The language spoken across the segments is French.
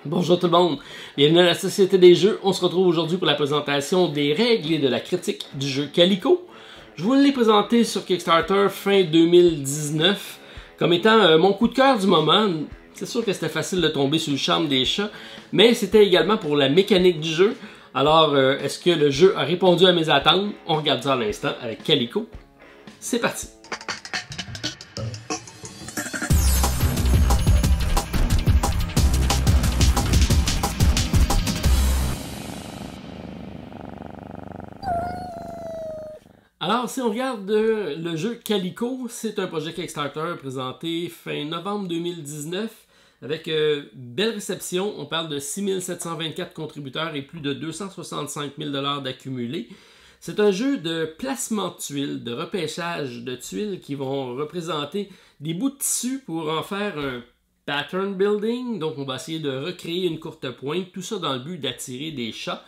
Bonjour tout le monde, bienvenue à la Société des Jeux. On se retrouve aujourd'hui pour la présentation des règles et de la critique du jeu Calico. Je vous l'ai présenté sur Kickstarter fin 2019 comme étant mon coup de cœur du moment. C'est sûr que c'était facile de tomber sur le charme des chats, mais c'était également pour la mécanique du jeu. Alors, est-ce que le jeu a répondu à mes attentes? On regarde ça à l'instant avec Calico. C'est parti! Alors, si on regarde le jeu Calico, c'est un projet Kickstarter présenté fin novembre 2019 avec belle réception. On parle de 6724 contributeurs et plus de 265 000 $ d'accumulés. C'est un jeu de placement de tuiles, de repêchage de tuiles qui vont représenter des bouts de tissu pour en faire un pattern building. Donc, on va essayer de recréer une courte pointe, tout ça dans le but d'attirer des chats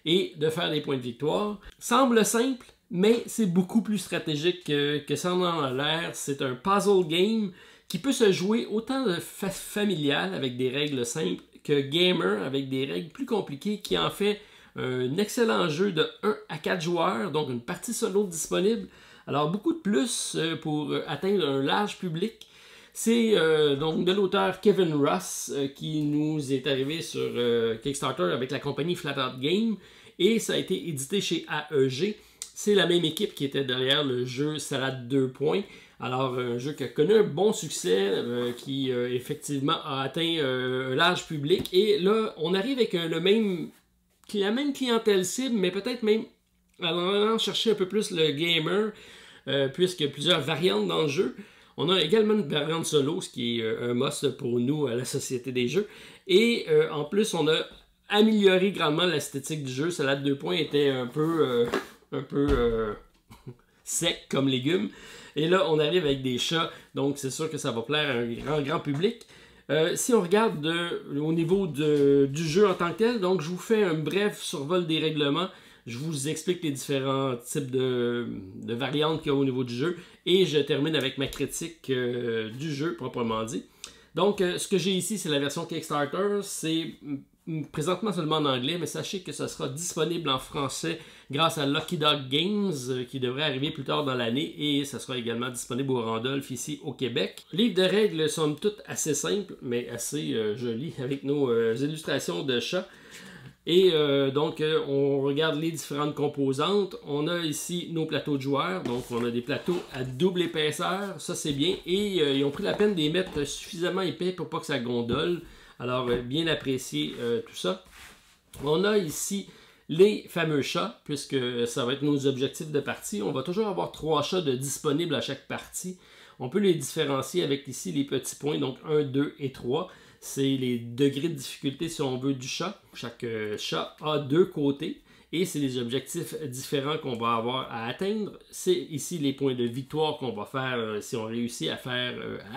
et de faire des points de victoire. Semble simple, mais c'est beaucoup plus stratégique que ça en a l'air. C'est un puzzle game qui peut se jouer autant de familial avec des règles simples que gamer avec des règles plus compliquées, qui en fait un excellent jeu de 1 à 4 joueurs, donc une partie solo disponible. Alors beaucoup de plus pour atteindre un large public. C'est donc de l'auteur Kevin Ross qui nous est arrivé sur Kickstarter avec la compagnie Flat Out Game, et ça a été édité chez AEG. C'est la même équipe qui était derrière le jeu Salade 2 points. Alors, un jeu qui a connu un bon succès, qui effectivement a atteint un large public. Et là, on arrive avec la même clientèle cible, mais peut-être même en allant chercher un peu plus le gamer, puisqu'il y a plusieurs variantes dans le jeu. On a également une variante solo, ce qui est un must pour nous à la Société des Jeux. Et en plus, on a amélioré grandement l'esthétique du jeu. Salade 2 points était un peu sec comme légumes. Et là, on arrive avec des chats, donc c'est sûr que ça va plaire à un grand public. Si on regarde au niveau du jeu en tant que tel, donc je vous fais un bref survol des règlements. Je vous explique les différents types de variantes qu'il y a au niveau du jeu. Et je termine avec ma critique du jeu, proprement dit. Donc, ce que j'ai ici, c'est la version Kickstarter. C'est présentement seulement en anglais, mais sachez que ce sera disponible en français grâce à Lucky Dog Games, qui devrait arriver plus tard dans l'année, et ça sera également disponible au Randolph ici au Québec. Les livres de règles sont toutes assez simples, mais assez jolis, avec nos illustrations de chats. Et donc, on regarde les différentes composantes. On a ici nos plateaux de joueurs. Donc, on a des plateaux à double épaisseur. Ça, c'est bien. Et ils ont pris la peine de les mettre suffisamment épais pour pas que ça gondole. Alors, bien apprécier tout ça. On a ici les fameux chats, puisque ça va être nos objectifs de partie. On va toujours avoir 3 chats de disponibles à chaque partie. On peut les différencier avec ici les petits points, donc 1, 2 et 3. C'est les degrés de difficulté, si on veut, du chat. Chaque chat a 2 côtés. Et c'est les objectifs différents qu'on va avoir à atteindre. C'est ici les points de victoire qu'on va faire si on réussit à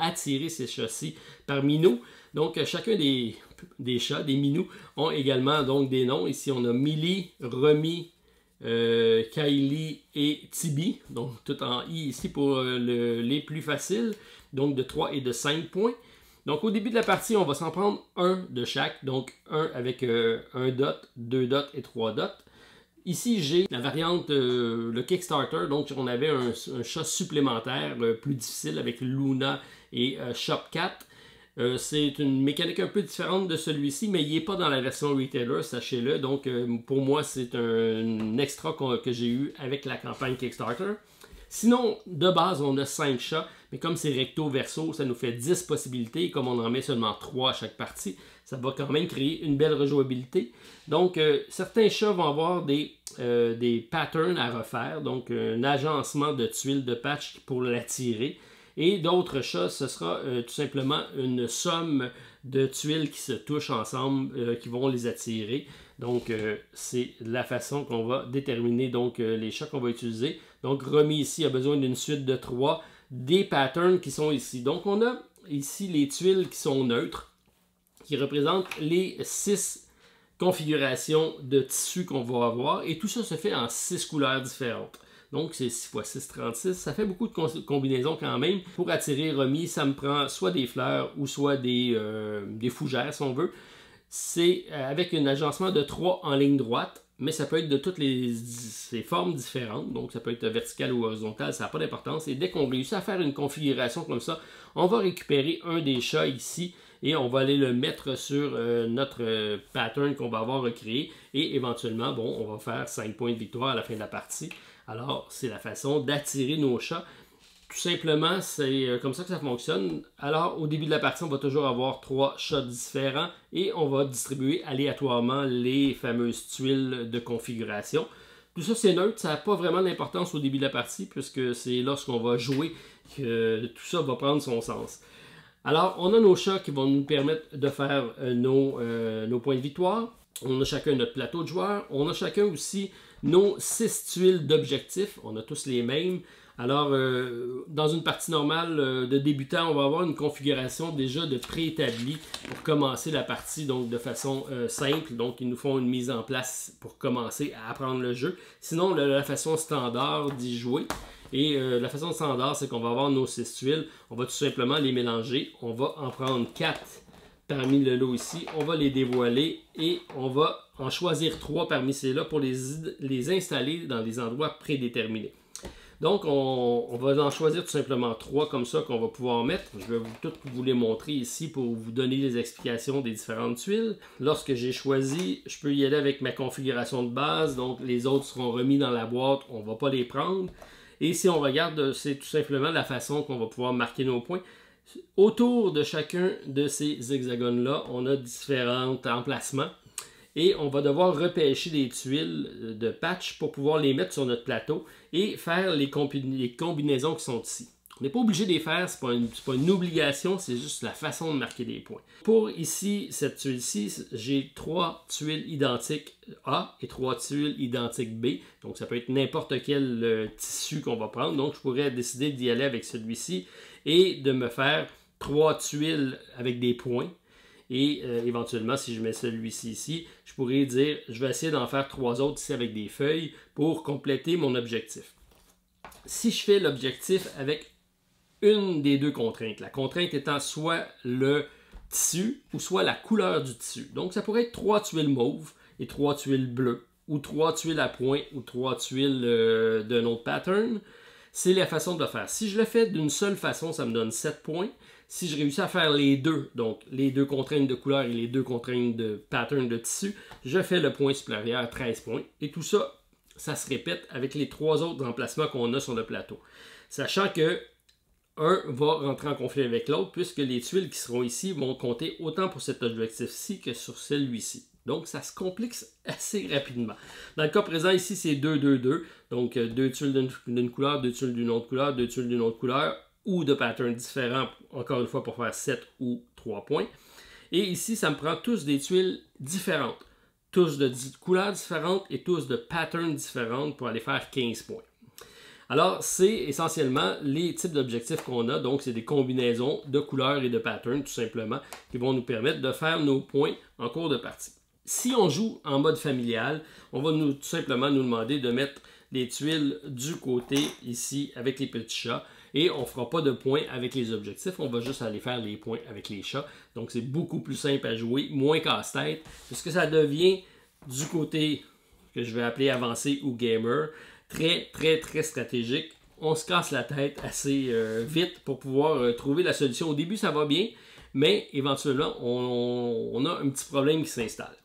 attirer ces chats-ci parmi nous. Donc, chacun des chats, des minous, ont également donc des noms. Ici, on a Millie, Remy, Kylie et Tibi. Donc, tout en I ici pour les plus faciles. Donc, de 3 et de 5 points. Donc, au début de la partie, on va s'en prendre un de chaque. Donc, un avec un dot, 2 dots et 3 dots. Ici, j'ai la variante, le Kickstarter. Donc, on avait un chat supplémentaire plus difficile avec Luna et Shopcat. C'est une mécanique un peu différente de celui-ci, mais il n'est pas dans la version retailer, sachez-le. Donc, pour moi, c'est un extra que j'ai eu avec la campagne Kickstarter. Sinon, de base, on a 5 chats, mais comme c'est recto-verso, ça nous fait 10 possibilités. Comme on en met seulement 3 à chaque partie, ça va quand même créer une belle rejouabilité. Donc, certains chats vont avoir des patterns à refaire, donc un agencement de tuiles de patch pour l'attirer. Et d'autres chats, ce sera tout simplement une somme de tuiles qui se touchent ensemble, qui vont les attirer. Donc, c'est la façon qu'on va déterminer donc, les chats qu'on va utiliser. Donc, Romy ici a besoin d'une suite de 3, des patterns qui sont ici. Donc, on a ici les tuiles qui sont neutres, qui représentent les 6 configurations de tissu qu'on va avoir. Et tout ça se fait en 6 couleurs différentes. Donc, c'est 6 x 6, 36. Ça fait beaucoup de combinaisons quand même. Pour attirer Romy, ça me prend soit des fleurs ou soit des fougères, si on veut. c'est avec un agencement de 3 en ligne droite, mais ça peut être de toutes ces formes différentes, donc ça peut être vertical ou horizontal, ça n'a pas d'importance. Et dès qu'on réussit à faire une configuration comme ça, on va récupérer un des chats ici et on va aller le mettre sur notre pattern qu'on va avoir recréé et éventuellement, bon, on va faire 5 points de victoire à la fin de la partie. Alors, c'est la façon d'attirer nos chats. Tout simplement, c'est comme ça que ça fonctionne. Alors, au début de la partie, on va toujours avoir 3 chats différents et on va distribuer aléatoirement les fameuses tuiles de configuration. Tout ça, c'est neutre, ça n'a pas vraiment d'importance au début de la partie puisque c'est lorsqu'on va jouer que tout ça va prendre son sens. Alors, on a nos chats qui vont nous permettre de faire nos points de victoire. On a chacun notre plateau de joueurs. On a chacun aussi nos 6 tuiles d'objectifs. On a tous les mêmes. Alors, dans une partie normale de débutant, on va avoir une configuration déjà de préétablie pour commencer la partie, donc de façon simple. Donc, ils nous font une mise en place pour commencer à apprendre le jeu. Sinon, la façon standard d'y jouer. Et la façon standard, c'est qu'on va avoir nos 6 tuiles. On va tout simplement les mélanger. On va en prendre 4 parmi le lot ici. On va les dévoiler et on va en choisir 3 parmi ces-là pour les installer dans des endroits prédéterminés. Donc, on va en choisir tout simplement 3 comme ça qu'on va pouvoir mettre. Je vais vous les montrer ici pour vous donner les explications des différentes tuiles. Lorsque j'ai choisi, je peux y aller avec ma configuration de base. Donc, les autres seront remis dans la boîte. On ne va pas les prendre. Et si on regarde, c'est tout simplement la façon qu'on va pouvoir marquer nos points. Autour de chacun de ces hexagones-là, on a différents emplacements. Et on va devoir repêcher des tuiles de patch pour pouvoir les mettre sur notre plateau et faire les combinaisons qui sont ici. On n'est pas obligé de les faire, ce n'est pas une obligation, c'est juste la façon de marquer des points. Pour ici, cette tuile-ci, j'ai 3 tuiles identiques A et 3 tuiles identiques B. Donc ça peut être n'importe quel tissu qu'on va prendre. Donc je pourrais décider d'y aller avec celui-ci et de me faire 3 tuiles avec des points. Et éventuellement, si je mets celui-ci ici, je pourrais dire, je vais essayer d'en faire 3 autres ici avec des feuilles pour compléter mon objectif. Si je fais l'objectif avec une des 2 contraintes, la contrainte étant soit le tissu ou soit la couleur du tissu. Donc ça pourrait être 3 tuiles mauves et 3 tuiles bleues, ou 3 tuiles à point ou 3 tuiles d'un autre pattern. C'est la façon de le faire. Si je le fais d'une seule façon, ça me donne 7 points. Si je réussis à faire les deux, donc les 2 contraintes de couleur et les 2 contraintes de pattern de tissu, je fais le point supérieur à 13 points. Et tout ça, ça se répète avec les 3 autres emplacements qu'on a sur le plateau. Sachant que un va rentrer en conflit avec l'autre puisque les tuiles qui seront ici vont compter autant pour cet objectif-ci que sur celui-ci. Donc, ça se complique assez rapidement. Dans le cas présent, ici, c'est 2-2-2. Donc, 2 tuiles d'une couleur, 2 tuiles d'une autre couleur, 2 tuiles d'une autre couleur ou de patterns différents, encore une fois, pour faire 7 ou 3 points. Et ici, ça me prend tous des tuiles différentes. Tous de couleurs différentes et tous de patterns différentes pour aller faire 15 points. Alors, c'est essentiellement les types d'objectifs qu'on a. Donc, c'est des combinaisons de couleurs et de patterns, tout simplement, qui vont nous permettre de faire nos points en cours de partie. Si on joue en mode familial, on va tout simplement nous demander de mettre les tuiles du côté ici avec les petits chats. Et on ne fera pas de points avec les objectifs, on va juste aller faire les points avec les chats. Donc, c'est beaucoup plus simple à jouer, moins casse-tête, puisque ça devient du côté que je vais appeler avancé ou gamer, très stratégique. On se casse la tête assez vite pour pouvoir trouver la solution. Au début, ça va bien, mais éventuellement, on a un petit problème qui s'installe.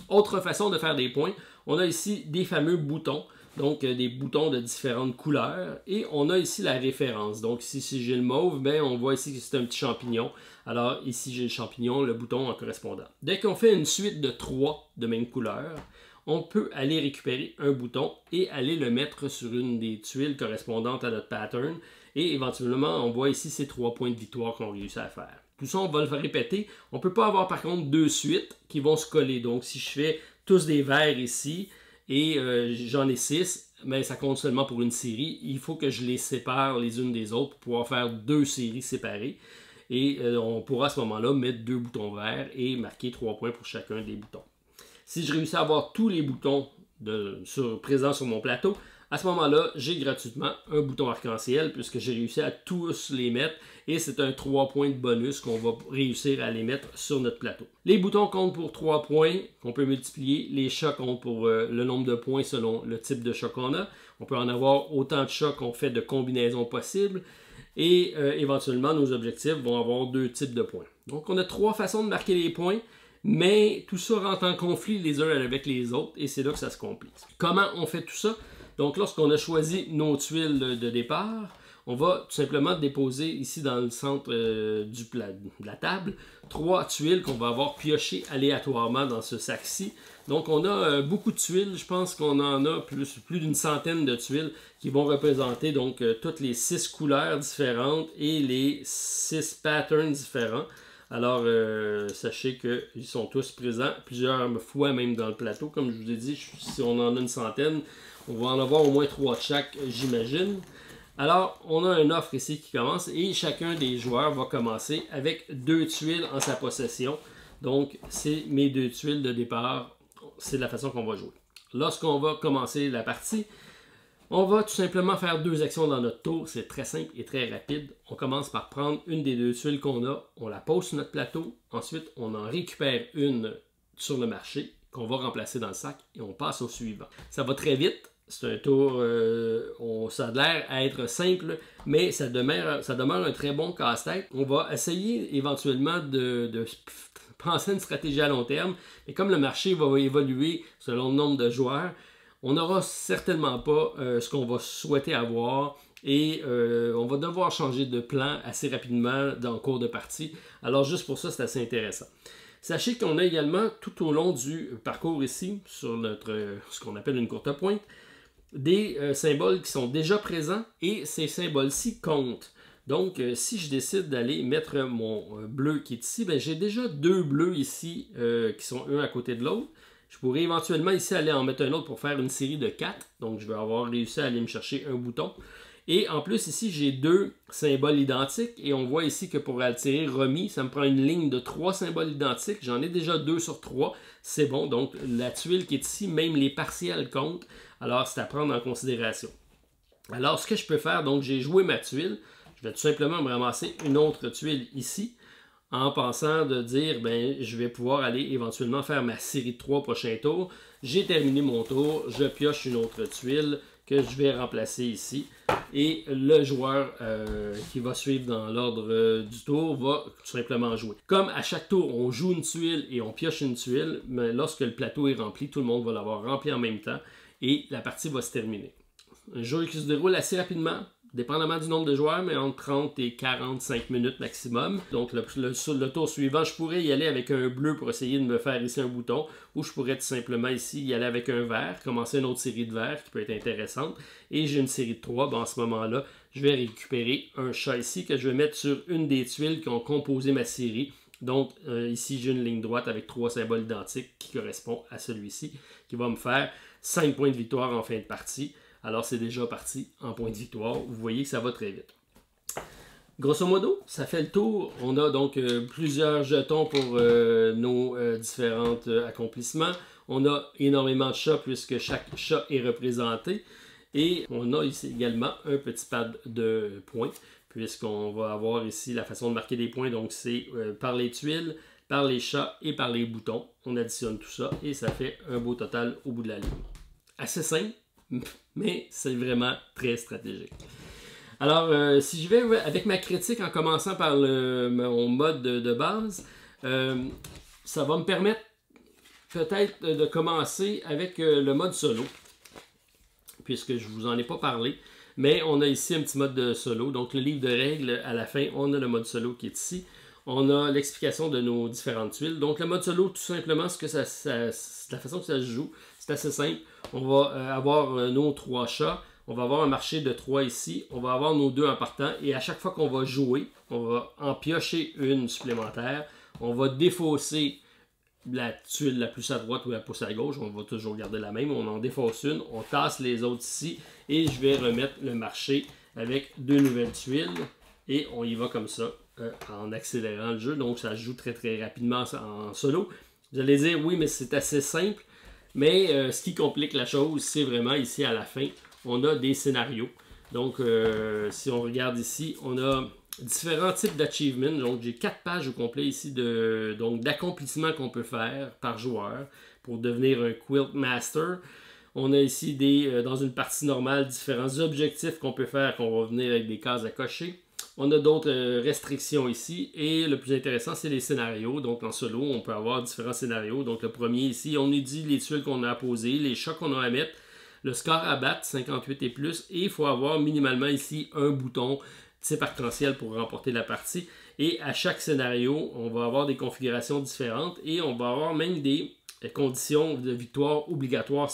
Autre façon de faire des points, on a ici des fameux boutons, donc des boutons de différentes couleurs, et on a ici la référence. Donc ici, si j'ai le mauve, ben, on voit ici que c'est un petit champignon. Alors ici, j'ai le champignon, le bouton en correspondant. Dès qu'on fait une suite de 3 de même couleur, on peut aller récupérer un bouton et aller le mettre sur une des tuiles correspondantes à notre pattern. Et éventuellement, on voit ici ces 3 points de victoire qu'on réussit à faire. Tout ça, on va le répéter. On ne peut pas avoir par contre 2 suites qui vont se coller. Donc si je fais tous des verts ici et j'en ai 6, mais ça compte seulement pour une série. Il faut que je les sépare les unes des autres pour pouvoir faire 2 séries séparées. Et on pourra à ce moment-là mettre 2 boutons verts et marquer 3 points pour chacun des boutons. Si je réussis à avoir tous les boutons présents sur mon plateau, À ce moment-là, j'ai gratuitement un bouton arc-en-ciel puisque j'ai réussi à tous les mettre et c'est un 3 points de bonus qu'on va réussir à les mettre sur notre plateau. Les boutons comptent pour 3 points qu'on peut multiplier. Les chats comptent pour le nombre de points selon le type de chat qu'on a. On peut en avoir autant de chats qu'on fait de combinaisons possibles. Et éventuellement, nos objectifs vont avoir 2 types de points. Donc, on a 3 façons de marquer les points, mais tout ça rentre en conflit les uns avec les autres, et c'est là que ça se complique. Comment on fait tout ça? Donc, lorsqu'on a choisi nos tuiles de départ, on va tout simplement déposer ici dans le centre de la table 3 tuiles qu'on va avoir piochées aléatoirement dans ce sac-ci. Donc, on a beaucoup de tuiles. Je pense qu'on en a plus d'une centaine de tuiles qui vont représenter donc toutes les 6 couleurs différentes et les 6 patterns différents. Alors, sachez qu'ils sont tous présents plusieurs fois même dans le plateau. Comme je vous ai dit, si on en a une centaine, on va en avoir au moins 3 de chaque, j'imagine. Alors, on a une offre ici qui commence et chacun des joueurs va commencer avec 2 tuiles en sa possession. Donc, c'est mes 2 tuiles de départ. C'est la façon qu'on va jouer. Lorsqu'on va commencer la partie, on va tout simplement faire 2 actions dans notre tour. C'est très simple et très rapide. On commence par prendre une des 2 tuiles qu'on a. On la pose sur notre plateau. Ensuite, on en récupère une sur le marché qu'on va remplacer dans le sac et on passe au suivant. Ça va très vite. C'est un tour, ça a l'air à être simple, mais ça demeure un très bon casse-tête. On va essayer éventuellement de penser à une stratégie à long terme, mais comme le marché va évoluer selon le nombre de joueurs, on n'aura certainement pas ce qu'on va souhaiter avoir et on va devoir changer de plan assez rapidement dans le cours de partie. Alors juste pour ça, c'est assez intéressant. Sachez qu'on a également tout au long du parcours ici, sur ce qu'on appelle une courte pointe, des symboles qui sont déjà présents et ces symboles-ci comptent. Donc, si je décide d'aller mettre mon bleu qui est ici, ben, j'ai déjà 2 bleus ici qui sont un à côté de l'autre. Je pourrais éventuellement ici aller en mettre un autre pour faire une série de 4. Donc, je vais avoir réussi à aller me chercher un bouton. Et en plus, ici, j'ai 2 symboles identiques. Et on voit ici que pour attirer remis, ça me prend une ligne de 3 symboles identiques. J'en ai déjà 2 sur 3. C'est bon. Donc, la tuile qui est ici, même les partiels comptent. Alors, c'est à prendre en considération. Alors, ce que je peux faire, donc, j'ai joué ma tuile. Je vais tout simplement me ramasser une autre tuile ici en pensant de dire, ben, je vais pouvoir aller éventuellement faire ma série de 3 prochains tours. J'ai terminé mon tour, je pioche une autre tuile que je vais remplacer ici. Et le joueur qui va suivre dans l'ordre du tour va tout simplement jouer. Comme à chaque tour, on joue une tuile et on pioche une tuile, mais lorsque le plateau est rempli, tout le monde va l'avoir rempli en même temps et la partie va se terminer. Un jeu qui se déroule assez rapidement, dépendamment du nombre de joueurs, mais entre 30 et 45 minutes maximum. Donc le tour suivant, je pourrais y aller avec un bleu pour essayer de me faire ici un bouton, ou je pourrais tout simplement ici y aller avec un vert, commencer une autre série de verts qui peut être intéressante. Et j'ai une série de 3, ben, en ce moment-là, je vais récupérer un chat ici que je vais mettre sur une des tuiles qui ont composé ma série. Donc ici, j'ai une ligne droite avec 3 symboles identiques qui correspond à celui-ci, qui va me faire 5 points de victoire en fin de partie. Alors, c'est déjà parti en point de victoire. Vous voyez que ça va très vite. Grosso modo, ça fait le tour. On a donc plusieurs jetons pour nos différents accomplissements. On a énormément de chats puisque chaque chat est représenté. Et on a ici également un petit pad de points puisqu'on va avoir ici la façon de marquer des points. Donc, c'est par les tuiles, par les chats et par les boutons. On additionne tout ça et ça fait un beau total au bout de la ligne. Assez simple, mais c'est vraiment très stratégique. Alors, si je vais avec ma critique en commençant par mon mode de base, ça va me permettre peut-être de commencer avec le mode solo, puisque je ne vous en ai pas parlé, mais on a ici un petit mode de solo. Donc, le livre de règles, à la fin, on a le mode solo qui est ici. On a l'explication de nos différentes tuiles. Donc, le mode solo, tout simplement, c'est la façon que ça se joue. C'est assez simple. On va avoir nos 3 chats. On va avoir un marché de 3 ici. On va avoir nos 2 en partant. Et à chaque fois qu'on va jouer, on va en piocher une supplémentaire. On va défausser la tuile la plus à droite ou la plus à gauche. On va toujours garder la même. On en défausse une. On tasse les autres ici. Et je vais remettre le marché avec 2 nouvelles tuiles. Et on y va comme ça en accélérant le jeu. Donc ça se joue très très rapidement en solo. Vous allez dire oui, mais c'est assez simple. Mais ce qui complique la chose, c'est vraiment ici à la fin, on a des scénarios. Donc, si on regarde ici, on a différents types d'achievements. Donc, j'ai 4 pages au complet ici d'accomplissements qu'on peut faire par joueur pour devenir un Quilt Master. On a ici dans une partie normale différents objectifs qu'on peut faire, qu'on va venir avec des cases à cocher. On a d'autres restrictions ici. Et le plus intéressant, c'est les scénarios. Donc, en solo, on peut avoir différents scénarios. Donc, le premier ici, on nous dit les tuiles qu'on a à poser, les chocs qu'on a à mettre, le score à battre, 58 et plus. Et il faut avoir minimalement ici un bouton type arc-en-ciel pour remporter la partie. Et à chaque scénario, on va avoir des configurations différentes. Et on va avoir même des conditions de victoire obligatoires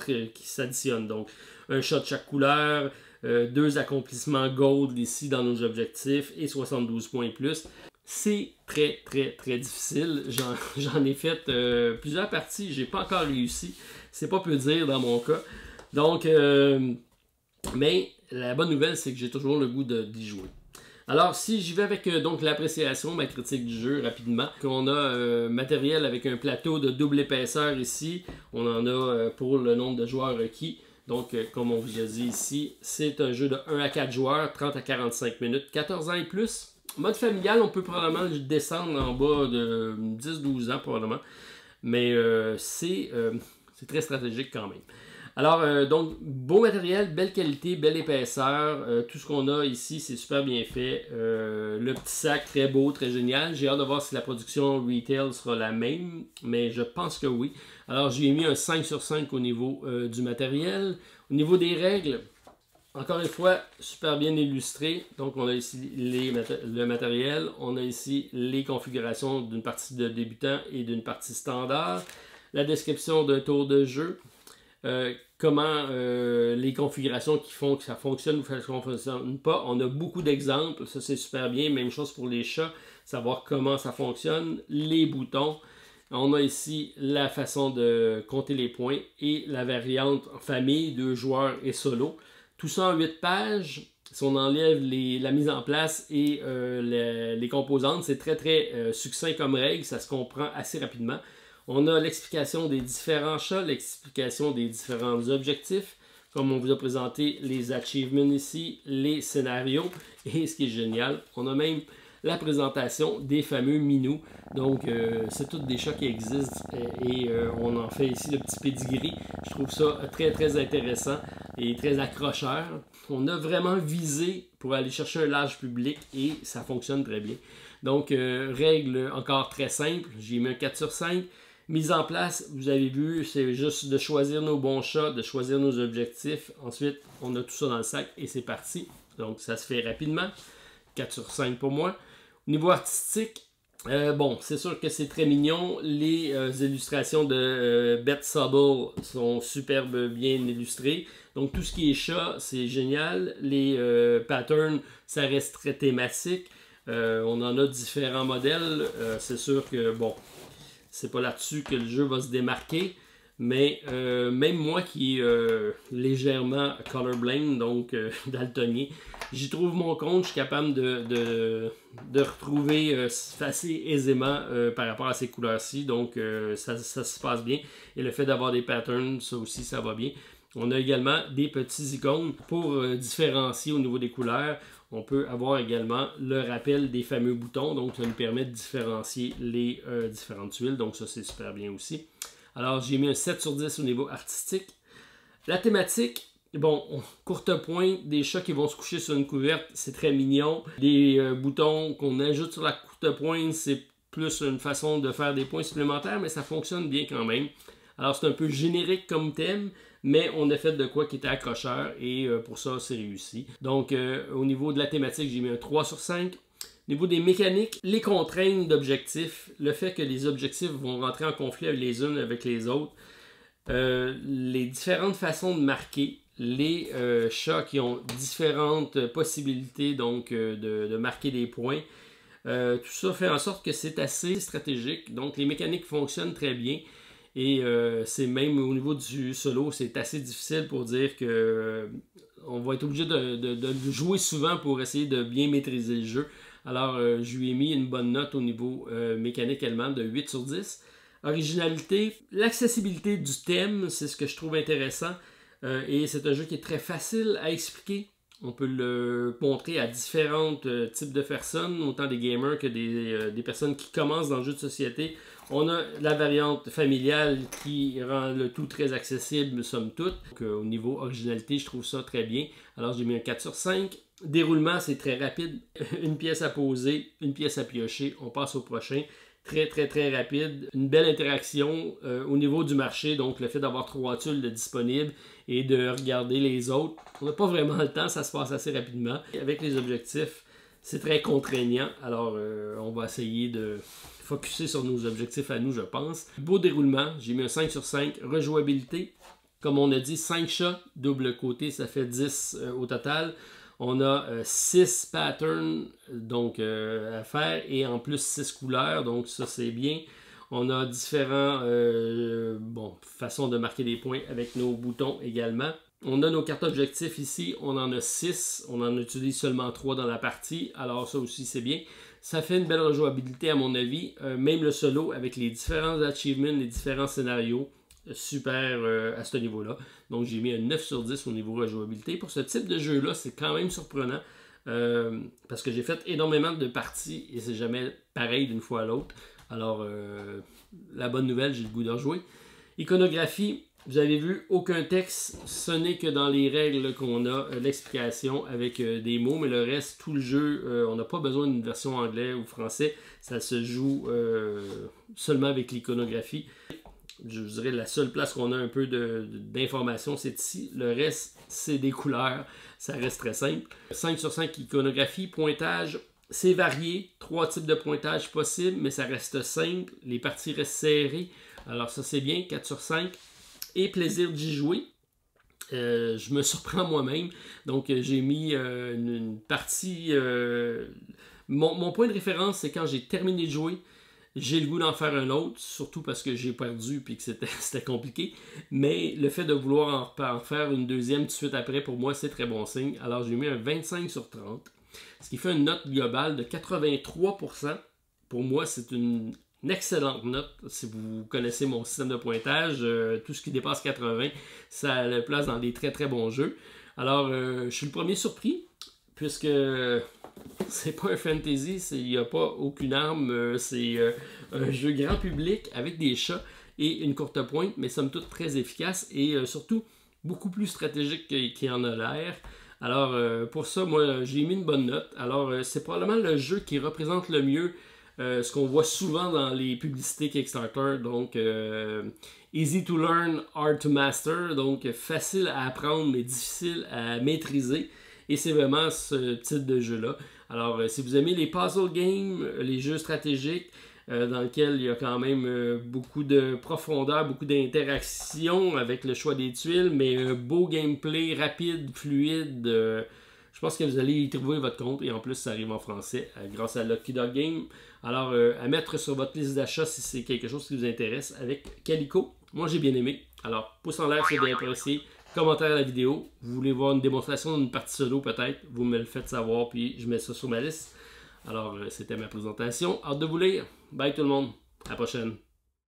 qui s'additionnent. Donc, un shot de chaque couleur, 2 accomplissements gold ici dans nos objectifs et 72 points et plus. C'est très, très, très difficile. J'en ai fait plusieurs parties. J'ai pas encore réussi. C'est pas peu dire dans mon cas. Donc, mais la bonne nouvelle, c'est que j'ai toujours le goût d'y jouer. Alors, si j'y vais avec donc l'appréciation, ma critique du jeu rapidement, qu'on a matériel avec un plateau de double épaisseur ici. On en a pour le nombre de joueurs requis. Donc, comme on vous a dit ici, c'est un jeu de 1 à 4 joueurs, 30 à 45 minutes, 14 ans et plus. Mode familial, on peut probablement descendre en bas de 10-12 ans probablement. Mais c'est très stratégique quand même. Alors, donc, beau matériel, belle qualité, belle épaisseur. Tout ce qu'on a ici, c'est super bien fait. Le petit sac, très beau, très génial. J'ai hâte de voir si la production retail sera la même, mais je pense que oui. Alors, j'ai mis un 5 sur 5 au niveau du matériel. Au niveau des règles, encore une fois, super bien illustré. Donc, on a ici le matériel. On a ici les configurations d'une partie de débutant et d'une partie standard. La description d'un tour de jeu. Comment les configurations qui font que ça fonctionne ou que ça ne fonctionne pas. On a beaucoup d'exemples, ça c'est super bien. Même chose pour les chats, savoir comment ça fonctionne. Les boutons. On a ici la façon de compter les points et la variante en famille, 2 joueurs et solo. Tout ça en 8 pages. Si on enlève la mise en place et les composantes, c'est très très succinct comme règle, ça se comprend assez rapidement. On a l'explication des différents chats, l'explication des différents objectifs, comme on vous a présenté les achievements ici, les scénarios, et ce qui est génial, on a même la présentation des fameux minous. Donc, c'est tous des chats qui existent et on en fait ici le petit pedigree. Je trouve ça très, très intéressant et très accrocheur. On a vraiment visé pour aller chercher un large public et ça fonctionne très bien. Donc, règle encore très simple, j'ai mis un 4 sur 5. Mise en place, vous avez vu, c'est juste de choisir nos bons chats, de choisir nos objectifs. Ensuite, on a tout ça dans le sac et c'est parti. Donc, ça se fait rapidement. 4 sur 5 pour moi. Au niveau artistique, bon, c'est sûr que c'est très mignon. Les illustrations de Beth Sobel sont superbes, bien illustrées. Donc, tout ce qui est chat, c'est génial. Les patterns, ça reste très thématique. On en a différents modèles. C'est sûr que, bon, c'est pas là-dessus que le jeu va se démarquer, mais même moi qui est légèrement colorblind, donc daltonien, j'y trouve mon compte, je suis capable de retrouver assez aisément par rapport à ces couleurs-ci, donc ça se passe bien. Et le fait d'avoir des patterns, ça aussi, ça va bien. On a également des petits icônes pour différencier au niveau des couleurs. On peut avoir également le rappel des fameux boutons, donc ça nous permet de différencier les différentes tuiles, donc ça c'est super bien aussi. Alors j'ai mis un 7 sur 10 au niveau artistique. La thématique, bon, courte pointe, des chats qui vont se coucher sur une couverte, c'est très mignon. Des boutons qu'on ajoute sur la courte pointe, c'est plus une façon de faire des points supplémentaires, mais ça fonctionne bien quand même. Alors c'est un peu générique comme thème, mais on a fait de quoi qui était accrocheur et pour ça c'est réussi. Donc au niveau de la thématique, j'ai mis un 3 sur 5. Au niveau des mécaniques, les contraintes d'objectifs, le fait que les objectifs vont rentrer en conflit les unes avec les autres, les différentes façons de marquer, les chats qui ont différentes possibilités donc de marquer des points, tout ça fait en sorte que c'est assez stratégique. Donc les mécaniques fonctionnent très bien. Et c'est même au niveau du solo, c'est assez difficile pour dire que on va être obligé de jouer souvent pour essayer de bien maîtriser le jeu. Alors, je lui ai mis une bonne note au niveau mécanique allemand de 8 sur 10. Originalité, l'accessibilité du thème, c'est ce que je trouve intéressant. Et c'est un jeu qui est très facile à expliquer. On peut le montrer à différents types de personnes, autant des gamers que des personnes qui commencent dans le jeu de société. On a la variante familiale qui rend le tout très accessible, somme toute. Donc, au niveau originalité, je trouve ça très bien. Alors, j'ai mis un 4 sur 5. Déroulement, c'est très rapide. Une pièce à poser, une pièce à piocher. On passe au prochain. Très, très, très rapide. Une belle interaction au niveau du marché. Donc, le fait d'avoir 3 tuiles de disponibles et de regarder les autres. On n'a pas vraiment le temps, ça se passe assez rapidement. Avec les objectifs, c'est très contraignant. Alors, on va essayer de focuser sur nos objectifs à nous, je pense. Beau déroulement, j'ai mis un 5 sur 5. Rejouabilité, comme on a dit, 5 shots, double côté, ça fait 10 au total. On a 6 patterns donc, à faire et en plus 6 couleurs, donc ça c'est bien. On a différentes façons de marquer des points avec nos boutons également. On a nos cartes objectifs ici, on en a 6, on en utilise seulement 3 dans la partie, alors ça aussi c'est bien. Ça fait une belle rejouabilité à mon avis, même le solo avec les différents achievements, les différents scénarios. Super à ce niveau-là. Donc j'ai mis un 9 sur 10 au niveau rejouabilité. Pour ce type de jeu-là, c'est quand même surprenant parce que j'ai fait énormément de parties et c'est jamais pareil d'une fois à l'autre. Alors la bonne nouvelle, j'ai le goût de rejouer. Iconographie, vous avez vu, aucun texte, ce n'est que dans les règles qu'on a l'explication avec des mots, mais le reste, tout le jeu, on n'a pas besoin d'une version anglais ou français, ça se joue seulement avec l'iconographie. Je dirais la seule place qu'on a un peu d'informations, c'est ici. Le reste, c'est des couleurs. Ça reste très simple. 5 sur 5 iconographie. Pointage, c'est varié. 3 types de pointage possibles, mais ça reste simple. Les parties restent serrées. Alors ça, c'est bien. 4 sur 5. Et plaisir d'y jouer. Je me surprends moi-même. Donc, j'ai mis une partie... Mon point de référence, c'est quand j'ai terminé de jouer. J'ai le goût d'en faire un autre, surtout parce que j'ai perdu et que c'était compliqué. Mais le fait de vouloir en faire une deuxième tout de suite après, pour moi, c'est très bon signe. Alors, j'ai mis un 25 sur 30, ce qui fait une note globale de 83%. Pour moi, c'est une excellente note. Si vous connaissez mon système de pointage, tout ce qui dépasse 80, ça le place dans des très très bons jeux. Alors, je suis le premier surpris, puisque... c'est pas un fantasy, il n'y a pas aucune arme, c'est un jeu grand public avec des chats et une courte pointe, mais somme toute très efficace et surtout beaucoup plus stratégique qu'il en a l'air. Alors pour ça, moi j'ai mis une bonne note. Alors c'est probablement le jeu qui représente le mieux ce qu'on voit souvent dans les publicités Kickstarter, donc easy to learn, hard to master, donc facile à apprendre mais difficile à maîtriser. Et c'est vraiment ce type de jeu-là. Alors, si vous aimez les puzzle games, les jeux stratégiques, dans lesquels il y a quand même beaucoup de profondeur, beaucoup d'interaction avec le choix des tuiles, mais un beau gameplay rapide, fluide. Je pense que vous allez y trouver votre compte. Et en plus, ça arrive en français grâce à Lucky Dog Game. Alors, à mettre sur votre liste d'achat si c'est quelque chose qui vous intéresse avec Calico. Moi, j'ai bien aimé. Alors, pouce en l'air si vous avez apprécié. Commentaire à la vidéo. Vous voulez voir une démonstration d'une partie solo peut-être, vous me le faites savoir puis je mets ça sur ma liste. Alors c'était ma présentation. Hâte de vous lire. Bye tout le monde. À la prochaine.